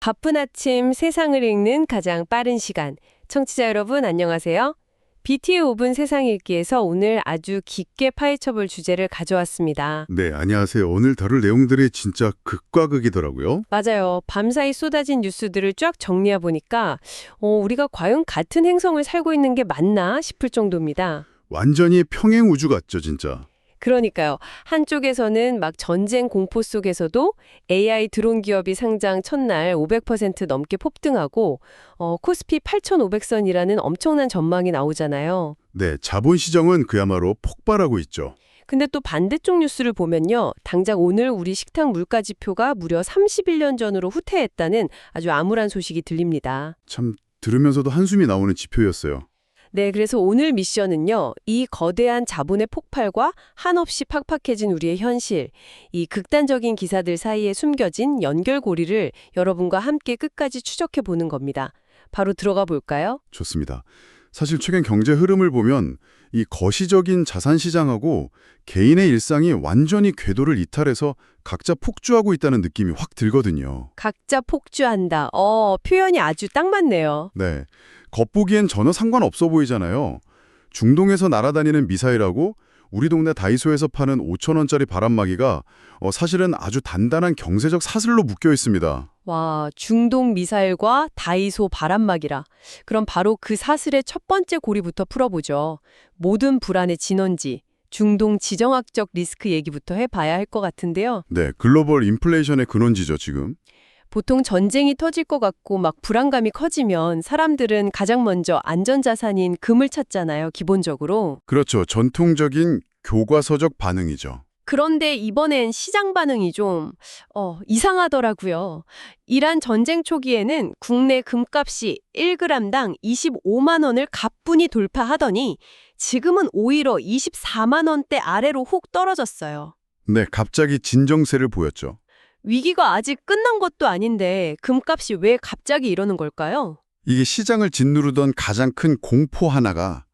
바쁜 아침 세상을 읽는 가장 빠른 시간. 청취자 여러분 안녕하세요. BT의 5분 세상 읽기에서 오늘 아주 깊게 파헤쳐볼 주제를 가져왔습니다. 네, 안녕하세요. 오늘 다룰 내용들이 진짜 극과 극이더라고요. 맞아요. 밤사이 쏟아진 뉴스들을 쫙 정리해 보니까 우리가 과연 같은 행성을 살고 있는 게 맞나 싶을 정도입니다. 완전히 평행 우주 같죠, 진짜. 그러니까요. 한쪽에서는 막 전쟁 공포 속에서도 AI 드론 기업이 상장 첫날 500% 넘게 폭등하고 코스피 8,500선이라는 엄청난 전망이 나오잖아요. 네, 자본시장은 그야말로 폭발하고 있죠. 근데 또 반대쪽 뉴스를 보면요. 당장 오늘 우리 식탁 물가 지표가 무려 31년 전으로 후퇴했다는 아주 암울한 소식이 들립니다. 참 들으면서도 한숨이 나오는 지표였어요. 네, 그래서 오늘 미션은요. 이 거대한 자본의 폭발과 한없이 팍팍해진 우리의 현실, 이 극단적인 기사들 사이에 숨겨진 연결고리를 여러분과 함께 끝까지 추적해 보는 겁니다. 바로 들어가 볼까요? 좋습니다. 사실 최근 경제 흐름을 보면 이 거시적인 자산 시장하고 개인의 일상이 완전히 궤도를 이탈해서 각자 폭주하고 있다는 느낌이 확 들거든요. 각자 폭주한다. 표현이 아주 딱 맞네요. 네, 겉보기엔 전혀 상관없어 보이잖아요. 중동에서 날아다니는 미사일하고 우리 동네 다이소에서 파는 5,000원짜리 바람막이가 사실은 아주 단단한 경제적 사슬로 묶여 있습니다. 와, 중동 미사일과 다이소 바람막이라. 그럼 바로 그 사슬의 첫 번째 고리부터 풀어보죠. 모든 불안의 진원지, 중동 지정학적 리스크 얘기부터 해봐야 할 것 같은데요. 네, 글로벌 인플레이션의 근원지죠, 지금. 보통 전쟁이 터질 것 같고 막 불안감이 커지면 사람들은 가장 먼저 안전자산인 금을 찾잖아요, 기본적으로. 그렇죠. 전통적인 교과서적 반응이죠. 그런데 이번엔 시장 반응이 좀 이상하더라고요. 이란 전쟁 초기에는 국내 금값이 1g당 25만 원을 가뿐히 돌파하더니 지금은 오히려 24만 원대 아래로 훅 떨어졌어요. 네, 갑자기 진정세를 보였죠. 위기가 아직 끝난 것도 아닌데 금값이 왜 갑자기 이러는 걸까요? 이게 시장을 짓누르던 가장 큰 공포 하나가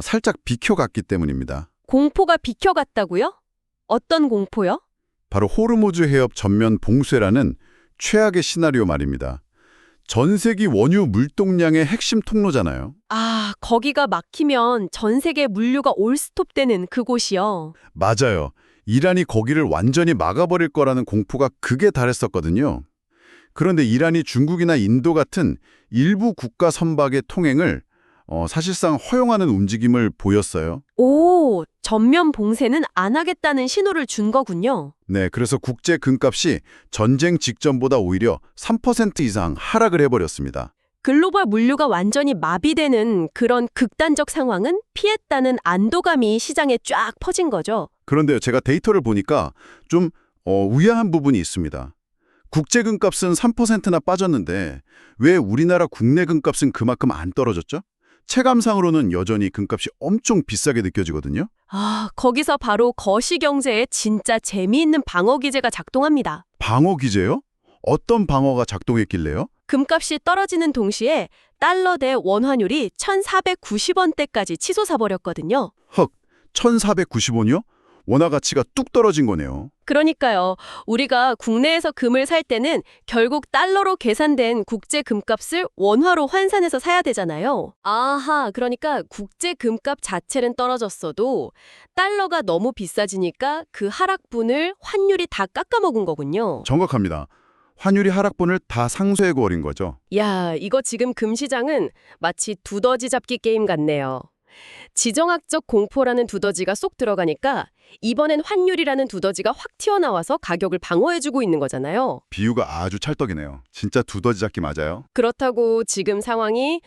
살짝 비켜갔기 때문입니다. 공포가 비켜갔다고요? 어떤 공포요? 바로 호르무즈 해협 전면 봉쇄라는 최악의 시나리오 말입니다. 전 세계 원유 물동량의 핵심 통로잖아요. 아, 거기가 막히면 전 세계 물류가 올스톱되는 그곳이요. 맞아요. 이란이 거기를 완전히 막아버릴 거라는 공포가 극에 달했었거든요. 그런데 이란이 중국이나 인도 같은 일부 국가 선박의 통행을 사실상 허용하는 움직임을 보였어요. 오, 전면 봉쇄는 안 하겠다는 신호를 준 거군요. 네, 그래서 국제 금값이 전쟁 직전보다 오히려 3% 이상 하락을 해버렸습니다. 글로벌 물류가 완전히 마비되는 그런 극단적 상황은 피했다는 안도감이 시장에 쫙 퍼진 거죠. 그런데요, 제가 데이터를 보니까 좀 의아한 부분이 있습니다. 국제 금값은 3%나 빠졌는데 왜 우리나라 국내 금값은 그만큼 안 떨어졌죠? 체감상으로는 여전히 금값이 엄청 비싸게 느껴지거든요. 아, 거기서 바로 거시경제의 진짜 재미있는 방어 기제가 작동합니다. 방어 기제요? 어떤 방어가 작동했길래요? 금값이 떨어지는 동시에 달러 대 원 환율이 1,490원대까지 치솟아버렸거든요. 헉, 1,490원이요? 원화 가치가 뚝 떨어진 거네요. 그러니까요. 우리가 국내에서 금을 살 때는 결국 달러로 계산된 국제 금값을 원화로 환산해서 사야 되잖아요. 아하, 그러니까 국제 금값 자체는 떨어졌어도 달러가 너무 비싸지니까 그 하락분을 환율이 다 깎아먹은 거군요. 정확합니다. 환율이 하락분을 다 상쇄해버린 거죠. 야, 이거 지금 금시장은 마치 두더지 잡기 게임 같네요. 지정학적 공포라는 두더지가 쏙 들어가니까 이번엔 환율이라는 두더지가 확 튀어나와서 가격을 방어해주고 있는 거잖아요. 비유가 아주 찰떡이네요. 진짜 두더지 잡기 맞아요. 그렇다고 지금 상황이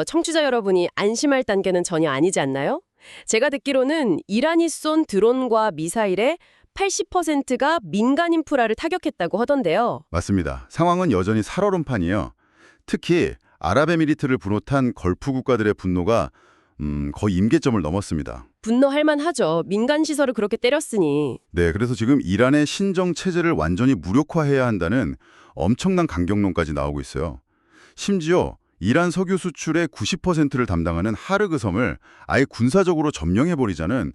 청취자 여러분이 안심할 단계는 전혀 아니지 않나요? 제가 듣기로는 이란이 쏜 드론과 미사일의 80%가 민간 인프라를 타격했다고 하던데요. 맞습니다. 상황은 여전히 살얼음판이에요. 특히 아랍에미리트를 비롯한 걸프 국가들의 분노가 거의 임계점을 넘었습니다. 분노할 만하죠. 민간 시설을 그렇게 때렸으니. 네, 그래서 지금 이란의 신정 체제를 완전히 무력화해야 한다는 엄청난 강경론까지 나오고 있어요. 심지어 이란 석유 수출의 90%를 담당하는 하르그 섬을 아예 군사적으로 점령해버리자는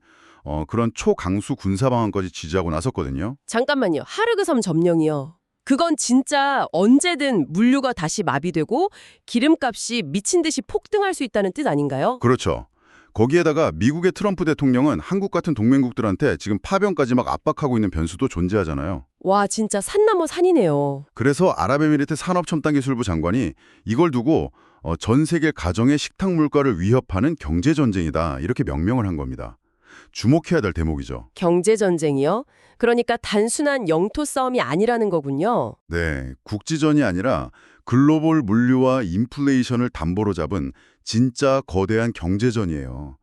그런 초강수 군사 방안까지 지지하고 나섰거든요. 잠깐만요. 하르그 섬 점령이요. 그건 진짜 언제든 물류가 다시 마비되고 기름값이 미친 듯이 폭등할 수 있다는 뜻 아닌가요? 그렇죠. 거기에다가 미국의 트럼프 대통령은 한국 같은 동맹국들한테 지금 파병까지 막 압박하고 있는 변수도 존재하잖아요. 와, 진짜 산 넘어 산이네요. 그래서 아랍에미리트 산업첨단기술부 장관이 이걸 두고 전 세계 가정의 식탁 물가를 위협하는 경제전쟁이다 이렇게 명명을 한 겁니다. 주목해야 될 대목이죠. 경제전쟁이요? 그러니까 단순한 영토 싸움이 아니라는 거군요. 네, 국지전이 아니라 글로벌 물류와 인플레이션을 담보로 잡은 진짜 거대한 경제전이에요.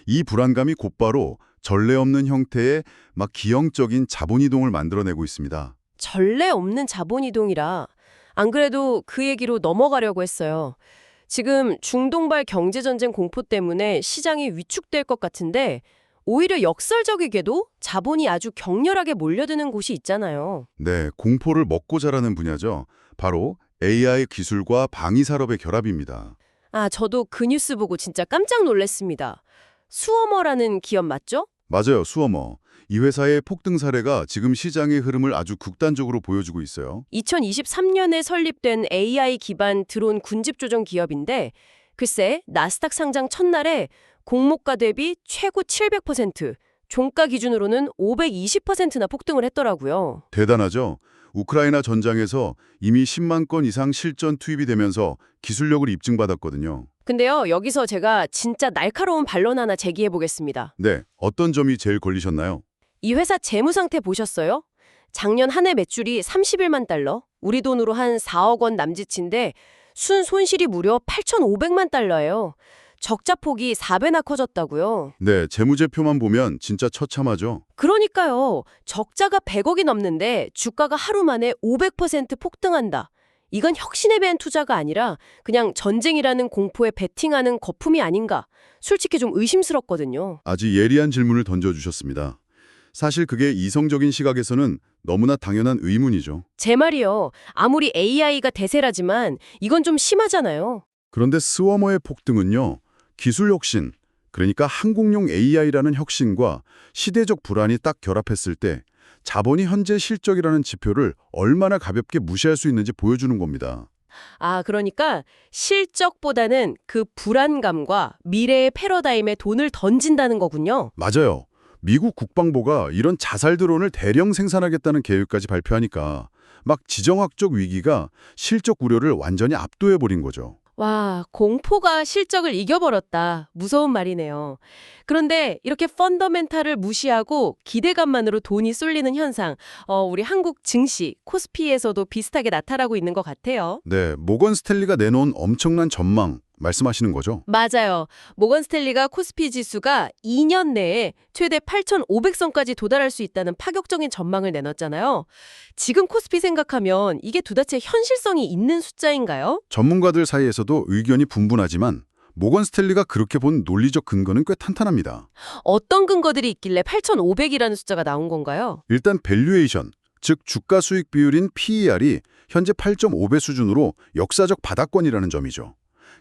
이 불안감이 곧바로 전례 없는 형태의 막 기형적인 자본이동을 만들어내고 있습니다. 전례 없는 자본이동이라 안 그래도 그 얘기로 넘어가려고 했어요. 지금 중동발 경제전쟁 공포 때문에 시장이 위축될 것 같은데 오히려 역설적이게도 자본이 아주 격렬하게 몰려드는 곳이 있잖아요. 네, 공포를 먹고 자라는 분야죠. 바로 AI 기술과 방위산업의 결합입니다. 아, 저도 그 뉴스 보고 진짜 깜짝 놀랐습니다. 수어머라는 기업 맞죠? 맞아요, 수어머. 이 회사의 폭등 사례가 지금 시장의 흐름을 아주 극단적으로 보여주고 있어요. 2023년에 설립된 AI 기반 드론 군집 조정 기업인데 글쎄 나스닥 상장 첫날에 공모가 대비 최고 700%, 종가 기준으로는 520%나 폭등을 했더라고요. 대단하죠? 우크라이나 전장에서 이미 10만 건 이상 실전 투입이 되면서 기술력을 입증받았거든요. 근데요, 여기서 제가 진짜 날카로운 반론 하나 제기해 보겠습니다. 네, 어떤 점이 제일 걸리셨나요? 이 회사 재무 상태 보셨어요? 작년 한 해 매출이 31만 달러, 우리 돈으로 한 4억 원 남짓인데 순 손실이 무려 8,500만 달러예요. 적자 폭이 4배나 커졌다고요. 네, 재무제표만 보면 진짜 처참하죠. 그러니까요. 적자가 100억이 넘는데 주가가 하루 만에 500% 폭등한다. 이건 혁신에 대한 투자가 아니라 그냥 전쟁이라는 공포에 베팅하는 거품이 아닌가. 솔직히 좀 의심스럽거든요. 아주 예리한 질문을 던져주셨습니다. 사실 그게 이성적인 시각에서는 너무나 당연한 의문이죠. 제 말이요. 아무리 AI가 대세라지만 이건 좀 심하잖아요. 그런데 스워머의 폭등은요, 기술 혁신, 그러니까 항공용 AI라는 혁신과 시대적 불안이 딱 결합했을 때 자본이 현재 실적이라는 지표를 얼마나 가볍게 무시할 수 있는지 보여주는 겁니다. 아, 그러니까 실적보다는 그 불안감과 미래의 패러다임에 돈을 던진다는 거군요. 맞아요. 미국 국방부가 이런 자살 드론을 대량 생산하겠다는 계획까지 발표하니까 막 지정학적 위기가 실적 우려를 완전히 압도해버린 거죠. 와, 공포가 실적을 이겨버렸다. 무서운 말이네요. 그런데 이렇게 펀더멘탈을 무시하고 기대감만으로 돈이 쏠리는 현상, 우리 한국 증시, 코스피에서도 비슷하게 나타나고 있는 것 같아요. 네, 모건 스탠리가 내놓은 엄청난 전망 말씀하시는 거죠? 맞아요. 모건 스탠리가 코스피 지수가 2년 내에 최대 8,500선까지 도달할 수 있다는 파격적인 전망을 내놨잖아요. 지금 코스피 생각하면 이게 도대체 현실성이 있는 숫자인가요? 전문가들 사이에서도 의견이 분분하지만 모건 스탠리가 그렇게 본 논리적 근거는 꽤 탄탄합니다. 어떤 근거들이 있길래 8,500이라는 숫자가 나온 건가요? 일단 밸류에이션, 즉 주가 수익 비율인 PER이 현재 8.5배 수준으로 역사적 바닥권이라는 점이죠.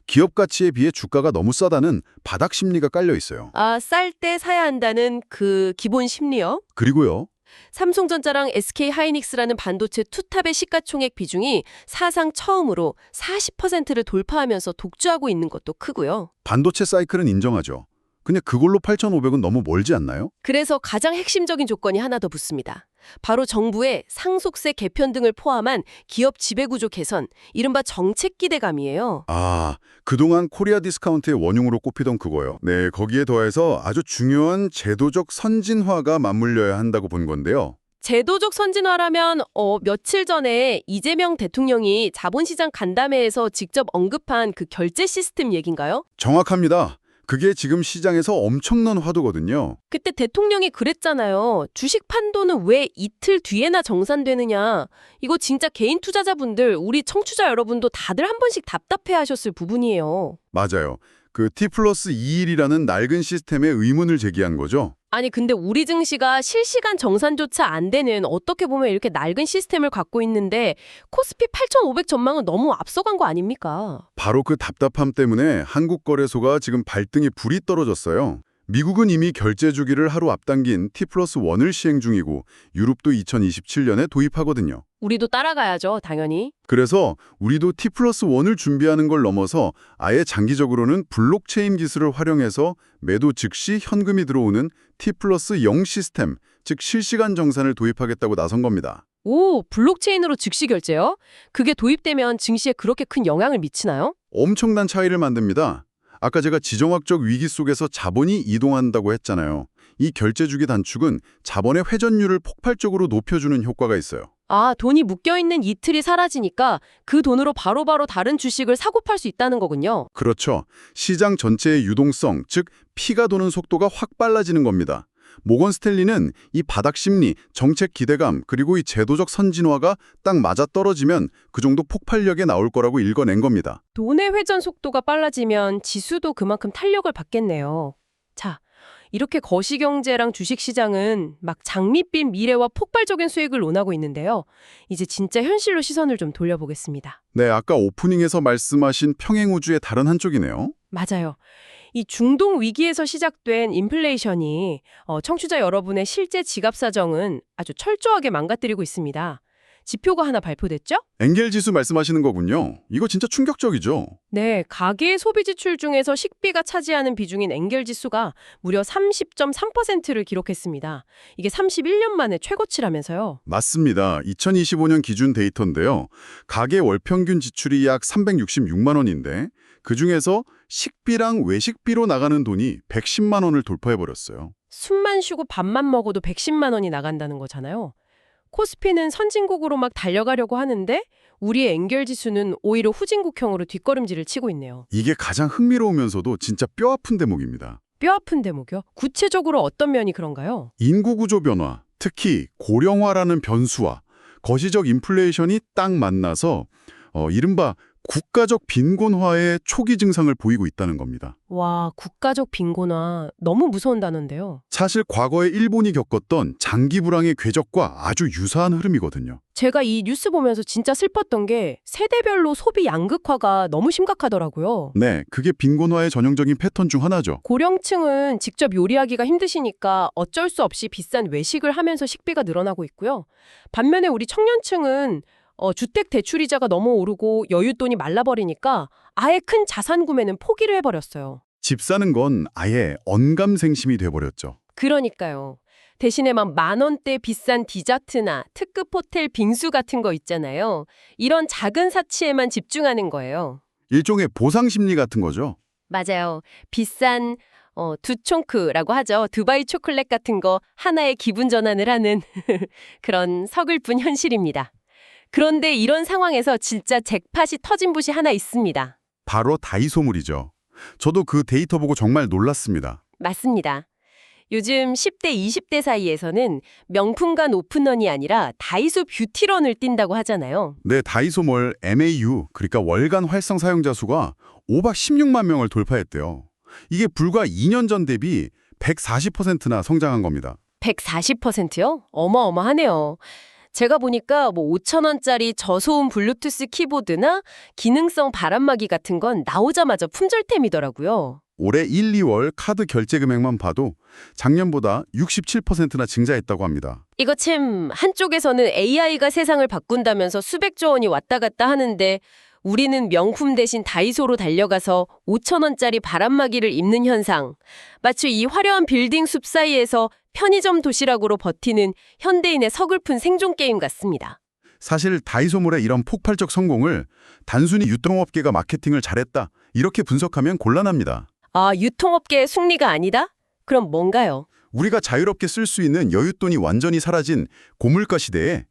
기업 가치에 비해 주가가 너무 싸다는 바닥 심리가 깔려 있어요. 아, 쌀 때 사야 한다는 그 기본 심리요? 그리고요. 삼성전자랑 SK하이닉스라는 반도체 투탑의 시가총액 비중이 사상 처음으로 40%를 돌파하면서 독주하고 있는 것도 크고요. 반도체 사이클은 인정하죠. 근데 그걸로 8,500은 너무 멀지 않나요? 그래서 가장 핵심적인 조건이 하나 더 붙습니다. 바로 정부의 상속세 개편 등을 포함한 기업 지배구조 개선, 이른바 정책 기대감이에요. 아, 그동안 코리아 디스카운트의 원흉으로 꼽히던 그거요. 네, 거기에 더해서 아주 중요한 제도적 선진화가 맞물려야 한다고 본 건데요. 제도적 선진화라면 며칠 전에 이재명 대통령이 자본시장 간담회에서 직접 언급한 그 결제 시스템 얘긴가요? 정확합니다. 그게 지금 시장에서 엄청난 화두거든요. 그때 대통령이 그랬잖아요. 주식 판도는 왜 이틀 뒤에나 정산되느냐. 이거 진짜 개인 투자자분들, 우리 청취자 여러분도 다들 한 번씩 답답해하셨을 부분이에요. 맞아요. 그 T+2일이라는 낡은 시스템에 의문을 제기한 거죠. 아니 근데 우리 증시가 실시간 정산조차 안 되는 어떻게 보면 이렇게 낡은 시스템을 갖고 있는데 코스피 8,500 전망은 너무 앞서간 거 아닙니까? 바로 그 답답함 때문에 한국거래소가 지금 발등에 불이 떨어졌어요. 미국은 이미 결제 주기를 하루 앞당긴 T+1을 시행 중이고 유럽도 2027년에 도입하거든요. 우리도 따라가야죠, 당연히. 그래서 우리도 T+1을 준비하는 걸 넘어서 아예 장기적으로는 블록체인 기술을 활용해서 매도 즉시 현금이 들어오는 T+0 시스템, 즉 실시간 정산을 도입하겠다고 나선 겁니다. 오, 블록체인으로 즉시 결제요? 그게 도입되면 증시에 그렇게 큰 영향을 미치나요? 엄청난 차이를 만듭니다. 아까 제가 지정학적 위기 속에서 자본이 이동한다고 했잖아요. 이 결제 주기 단축은 자본의 회전율을 폭발적으로 높여주는 효과가 있어요. 아, 돈이 묶여있는 이틀이 사라지니까 그 돈으로 바로바로 다른 주식을 사고 팔 수 있다는 거군요. 그렇죠. 시장 전체의 유동성, 즉 피가 도는 속도가 확 빨라지는 겁니다. 모건 스탠리는 이 바닥 심리, 정책 기대감, 그리고 이 제도적 선진화가 딱 맞아떨어지면 그 정도 폭발력에 나올 거라고 읽어낸 겁니다. 돈의 회전 속도가 빨라지면 지수도 그만큼 탄력을 받겠네요. 자, 이렇게 거시경제랑 주식시장은 막 장밋빛 미래와 폭발적인 수익을 논하고 있는데요. 이제 진짜 현실로 시선을 좀 돌려보겠습니다. 네, 아까 오프닝에서 말씀하신 평행우주의 다른 한쪽이네요. 맞아요. 이 중동 위기에서 시작된 인플레이션이 청취자 여러분의 실제 지갑 사정은 아주 철저하게 망가뜨리고 있습니다. 지표가 하나 발표됐죠? 엥겔 지수 말씀하시는 거군요. 이거 진짜 충격적이죠. 네, 가계의 소비 지출 중에서 식비가 차지하는 비중인 엥겔 지수가 무려 30.3%를 기록했습니다. 이게 31년 만에 최고치라면서요. 맞습니다. 2025년 기준 데이터인데요. 가계 월 평균 지출이 약 366만 원인데 그중에서 식비랑 외식비로 나가는 돈이 110만 원을 돌파해버렸어요. 숨만 쉬고 밥만 먹어도 110만 원이 나간다는 거잖아요. 코스피는 선진국으로 막 달려가려고 하는데 우리의 엥겔 지수는 오히려 후진국형으로 뒷걸음질을 치고 있네요. 이게 가장 흥미로우면서도 진짜 뼈아픈 대목입니다. 뼈아픈 대목이요? 구체적으로 어떤 면이 그런가요? 인구 구조 변화, 특히 고령화라는 변수와 거시적 인플레이션이 딱 만나서 이른바 국가적 빈곤화의 초기 증상을 보이고 있다는 겁니다. 와, 국가적 빈곤화 너무 무서운 단어인데요. 사실 과거에 일본이 겪었던 장기 불황의 궤적과 아주 유사한 흐름이거든요. 제가 이 뉴스 보면서 진짜 슬펐던 게 세대별로 소비 양극화가 너무 심각하더라고요. 네, 그게 빈곤화의 전형적인 패턴 중 하나죠. 고령층은 직접 요리하기가 힘드시니까 어쩔 수 없이 비싼 외식을 하면서 식비가 늘어나고 있고요. 반면에 우리 청년층은 주택 대출이자가 너무 오르고 여윳돈이 말라버리니까 아예 큰 자산 구매는 포기를 해버렸어요. 집 사는 건 아예 언감생심이 돼버렸죠. 그러니까요. 대신에 막 10,000원대 비싼 디저트나 특급 호텔 빙수 같은 거 있잖아요. 이런 작은 사치에만 집중하는 거예요. 일종의 보상 심리 같은 거죠. 맞아요. 비싼 두총크라고 하죠. 두바이 초콜릿 같은 거 하나의 기분 전환을 하는 그런 서글픈 현실입니다. 그런데 이런 상황에서 진짜 잭팟이 터진 곳이 하나 있습니다. 바로 다이소물이죠. 저도 그 데이터 보고 정말 놀랐습니다. 맞습니다. 요즘 10대, 20대 사이에서는 명품관 오픈런이 아니라 다이소 뷰티런을 뛴다고 하잖아요. 네, 다이소몰 MAU, 그러니까 월간 활성 사용자 수가 516만 명을 돌파했대요. 이게 불과 2년 전 대비 140%나 성장한 겁니다. 140%요? 어마어마하네요. 제가 보니까 5,000원짜리 저소음 블루투스 키보드나 기능성 바람막이 같은 건 나오자마자 품절템이더라고요. 올해 1, 2월 카드 결제 금액만 봐도 작년보다 67%나 증가했다고 합니다. 이거 참 한쪽에서는 AI가 세상을 바꾼다면서 수백조 원이 왔다 갔다 하는데 우리는 명품 대신 다이소로 달려가서 5,000원짜리 바람막이를 입는 현상. 마치 이 화려한 빌딩 숲 사이에서 편의점 도시락으로 버티는 현대인의 서글픈 생존 게임 같습니다. 사실 다이소몰의 이런 폭발적 성공을 단순히 유통업계가 마케팅을 잘했다, 이렇게 분석하면 곤란합니다. 아, 유통업계의 승리가 아니다? 그럼 뭔가요? 우리가 자유롭게 쓸 수 있는 여윳돈이 완전히 사라진 고물가 시대에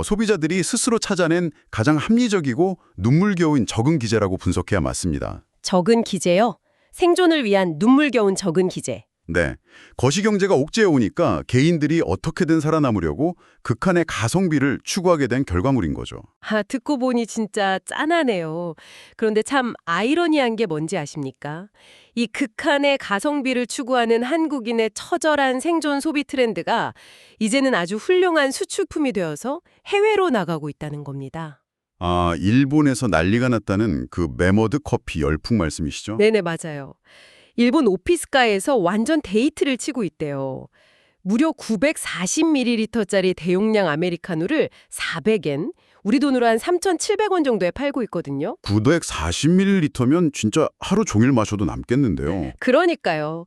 소비자들이 스스로 찾아낸 가장 합리적이고 눈물겨운 적응 기제라고 분석해야 맞습니다. 적은 기재요? 생존을 위한 눈물겨운 적은 기재. 네, 거시경제가 옥죄어 오니까 개인들이 어떻게든 살아남으려고 극한의 가성비를 추구하게 된 결과물인 거죠. 아, 듣고 보니 진짜 짠하네요. 그런데 참 아이러니한 게 뭔지 아십니까? 이 극한의 가성비를 추구하는 한국인의 처절한 생존 소비 트렌드가 이제는 아주 훌륭한 수출품이 되어서 해외로 나가고 있다는 겁니다. 아, 일본에서 난리가 났다는 그 메머드 커피 열풍 말씀이시죠? 네네, 맞아요. 일본 오피스가에서 완전 데이트를 치고 있대요. 무려 940ml짜리 대용량 아메리카노를 400엔, 우리 돈으로 한 3,700원 정도에 팔고 있거든요. 940ml면 진짜 하루 종일 마셔도 남겠는데요. 그러니까요.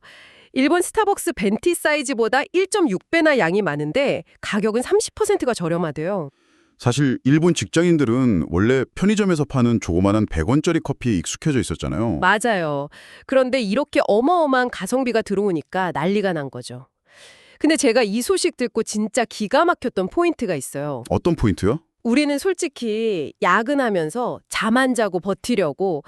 일본 스타벅스 벤티 사이즈보다 1.6배나 양이 많은데 가격은 30%가 저렴하대요. 사실 일본 직장인들은 원래 편의점에서 파는 조그마한 100원짜리 커피에 익숙해져 있었잖아요. 맞아요. 그런데 이렇게 어마어마한 가성비가 들어오니까 난리가 난 거죠. 근데 제가 이 소식 듣고 진짜 기가 막혔던 포인트가 있어요. 어떤 포인트요? 우리는 솔직히 야근하면서 잠 안 자고 버티려고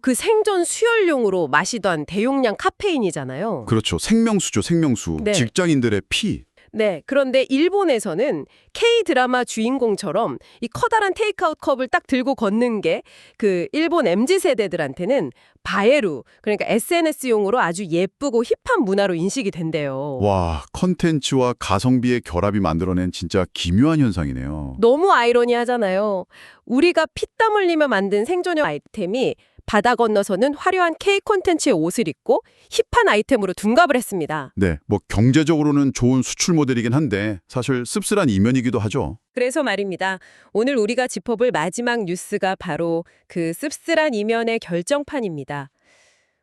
그 생존 수혈용으로 마시던 대용량 카페인이잖아요. 그렇죠. 생명수죠, 생명수. 네. 직장인들의 피. 네, 그런데 일본에서는 K-드라마 주인공처럼 이 커다란 테이크아웃 컵을 딱 들고 걷는 게 그 일본 MZ세대들한테는 바에루, 그러니까 SNS용으로 아주 예쁘고 힙한 문화로 인식이 된대요. 와, 컨텐츠와 가성비의 결합이 만들어낸 진짜 기묘한 현상이네요. 너무 아이러니하잖아요. 우리가 피땀 흘리며 만든 생존형 아이템이 바다 건너서는 화려한 K 콘텐츠의 옷을 입고 힙한 아이템으로 둔갑을 했습니다. 네, 뭐 경제적으로는 좋은 수출 모델이긴 한데 사실 씁쓸한 이면이기도 하죠. 그래서 말입니다. 오늘 우리가 짚어볼 마지막 뉴스가 바로 그 씁쓸한 이면의 결정판입니다.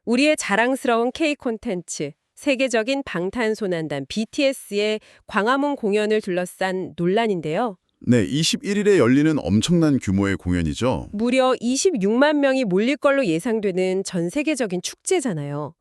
우리의 자랑스러운 K 콘텐츠, 세계적인 방탄소년단 BTS의 광화문 공연을 둘러싼 논란인데요. 네, 21일에 열리는 엄청난 규모의 공연이죠. 무려 26만 명이 몰릴 걸로 예상되는 전 세계적인 축제잖아요.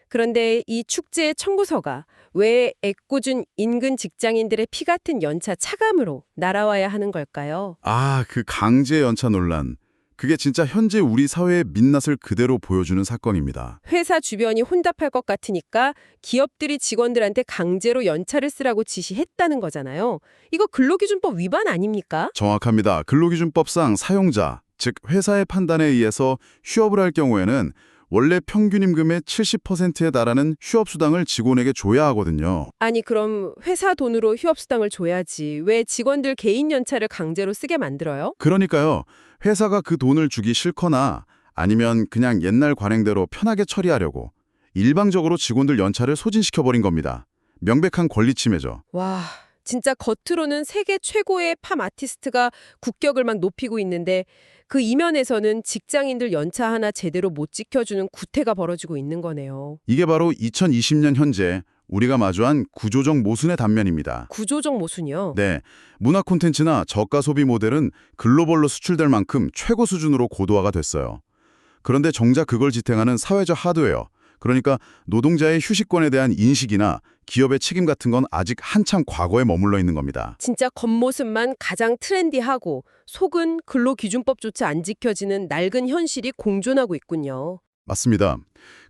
그런데 이 축제의 청구서가 왜 애꿎은 인근 직장인들의 피 같은 연차 차감으로 날아와야 하는 걸까요? 아, 그 강제 연차 논란. 그게 진짜 현재 우리 사회의 민낯을 그대로 보여주는 사건입니다. 회사 주변이 혼잡할 것 같으니까 기업들이 직원들한테 강제로 연차를 쓰라고 지시했다는 거잖아요. 이거 근로기준법 위반 아닙니까? 정확합니다. 근로기준법상 사용자, 즉 회사의 판단에 의해서 휴업을 할 경우에는 원래 평균 임금의 70%에 달하는 휴업수당을 직원에게 줘야 하거든요. 아니 그럼 회사 돈으로 휴업수당을 줘야지. 왜 직원들 개인 연차를 강제로 쓰게 만들어요? 그러니까요. 회사가 그 돈을 주기 싫거나 아니면 그냥 옛날 관행대로 편하게 처리하려고 일방적으로 직원들 연차를 소진시켜버린 겁니다. 명백한 권리 침해죠. 와, 진짜 겉으로는 세계 최고의 팝 아티스트가 국격을 막 높이고 있는데 그 이면에서는 직장인들 연차 하나 제대로 못 지켜주는 구태가 벌어지고 있는 거네요. 이게 바로 2020년 현재 우리가 마주한 구조적 모순의 단면입니다. 구조적 모순이요? 네, 문화 콘텐츠나 저가 소비 모델은 글로벌로 수출될 만큼 최고 수준으로 고도화가 됐어요. 그런데 정작 그걸 지탱하는 사회적 하드웨어, 그러니까 노동자의 휴식권에 대한 인식이나 기업의 책임 같은 건 아직 한참 과거에 머물러 있는 겁니다. 진짜 겉모습만 가장 트렌디하고 속은 근로기준법조차 안 지켜지는 낡은 현실이 공존하고 있군요. 맞습니다.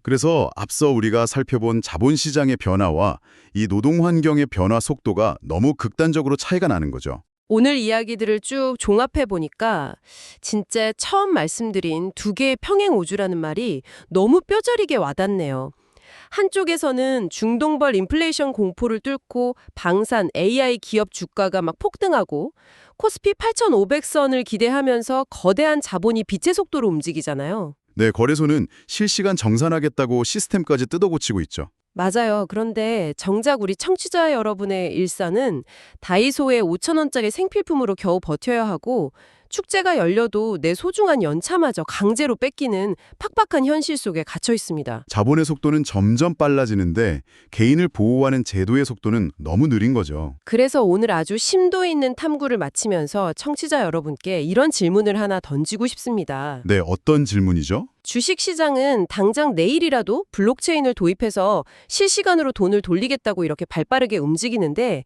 그래서 앞서 우리가 살펴본 자본시장의 변화와 이 노동환경의 변화 속도가 너무 극단적으로 차이가 나는 거죠. 오늘 이야기들을 쭉 종합해 보니까 진짜 처음 말씀드린 두 개의 평행우주라는 말이 너무 뼈저리게 와닿네요. 한쪽에서는 중동벌 인플레이션 공포를 뚫고 방산 AI 기업 주가가 막 폭등하고 코스피 8,500선을 기대하면서 거대한 자본이 빛의 속도로 움직이잖아요. 네, 거래소는 실시간 정산하겠다고 시스템까지 뜯어고치고 있죠. 맞아요. 그런데 정작 우리 청취자 여러분의 일상은 다이소의 5,000원짜리 생필품으로 겨우 버텨야 하고 축제가 열려도 내 소중한 연차마저 강제로 뺏기는 팍팍한 현실 속에 갇혀 있습니다. 자본의 속도는 점점 빨라지는데 개인을 보호하는 제도의 속도는 너무 느린 거죠. 그래서 오늘 아주 심도 있는 탐구를 마치면서 청취자 여러분께 이런 질문을 하나 던지고 싶습니다. 네, 어떤 질문이죠? 주식시장은 당장 내일이라도 블록체인을 도입해서 실시간으로 돈을 돌리겠다고 이렇게 발빠르게 움직이는데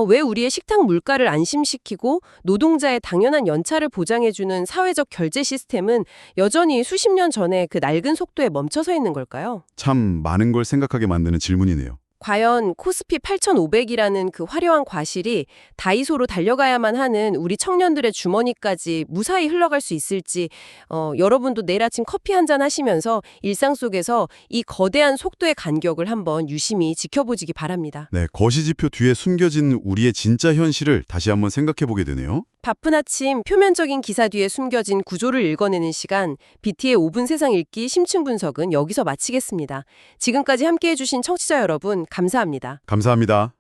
왜 우리의 식탁 물가를 안심시키고 노동자의 당연한 연차를 보장해주는 사회적 결제 시스템은 여전히 수십 년 전에 그 낡은 속도에 멈춰서 있는 걸까요? 참 많은 걸 생각하게 만드는 질문이네요. 과연 코스피 8,500이라는 그 화려한 과실이 다이소로 달려가야만 하는 우리 청년들의 주머니까지 무사히 흘러갈 수 있을지 여러분도 내일 아침 커피 한잔 하시면서 일상 속에서 이 거대한 속도의 간격을 한번 유심히 지켜보시기 바랍니다. 네, 거시지표 뒤에 숨겨진 우리의 진짜 현실을 다시 한번 생각해 보게 되네요. 바쁜 아침 표면적인 기사 뒤에 숨겨진 구조를 읽어내는 시간, BT의 5분 세상 읽기 심층 분석은 여기서 마치겠습니다. 지금까지 함께해 주신 청취자 여러분 감사합니다. 감사합니다.